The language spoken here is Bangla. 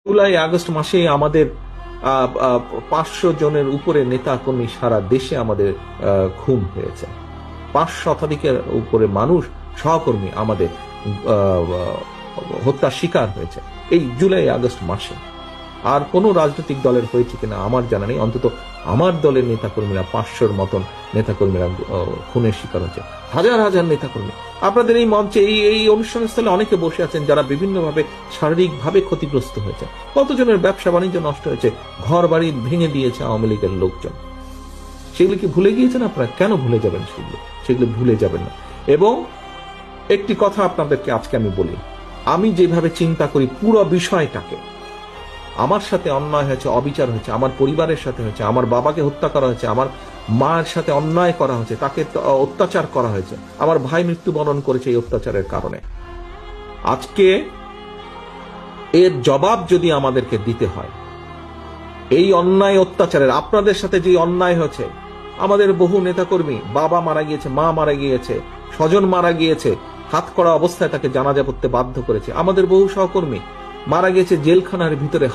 জুলাই আগস্ট মাসে আমাদের 500 জনের উপরে নেতা কর্মী সারা দেশে আমাদের খুন হয়েছে। 5 শতাধিকের উপরে মানুষ সহকর্মী আমাদের হত্যার শিকার হয়েছে এই জুলাই আগস্ট মাসে। আর কোন রাজনৈতিক দলের হয়েছে কিনা আমার জানা নেই, অন্তত আমার দলের নেতাকর্মীরা 500-র মতন নেতাকর্মীরা খুনের শিকার হয়েছে, হাজার হাজার নেতাকর্মী। আপনাদের এই মঞ্চে এই অনুষ্ঠানস্থলে অনেকে বসে আছেন যারা বিভিন্নভাবে শারীরিকভাবে ক্ষতিগ্রস্ত হয়েছে। কতজনের ব্যবসা বাণিজ্য নষ্ট হয়েছে, ঘর বাড়ি ভেঙে দিয়েছে আওয়ামী লীগের লোকজন। সেগুলো কি ভুলে গিয়েছেন আপনারা? কেন ভুলে যাবেন? সেগুলো ভুলে যাবেন না। এবং একটি কথা আপনাদেরকে আজকে আমি বলি, আমি যেভাবে চিন্তা করি পুরো বিষয়টাকে, আমার সাথে অন্যায় হয়েছে, অবিচার হয়েছে, আমার পরিবারের সাথে হয়েছে, আমার বাবাকে হত্যা করা হয়েছে, আমার মায়ের সাথে অন্যায় করা হয়েছে, তাকে অত্যাচার করা হয়েছে, আমার ভাই মৃত্যুবরণ করেছে এই অত্যাচারের কারণে। আজকে এর জবাব যদি আমাদেরকে দিতে হয়, এই অন্যায় অত্যাচারের, আপনাদের সাথে যে অন্যায় হয়েছে, আমাদের বহু নেতাকর্মী, বাবা মারা গিয়েছে, মা মারা গিয়েছে, স্বজন মারা গিয়েছে, হাত করা অবস্থায় তাকে জানাজা পড়তে বাধ্য করেছে, আমাদের বহু সহকর্মী মারা গিয়েছে জেলখানার ভিতরে।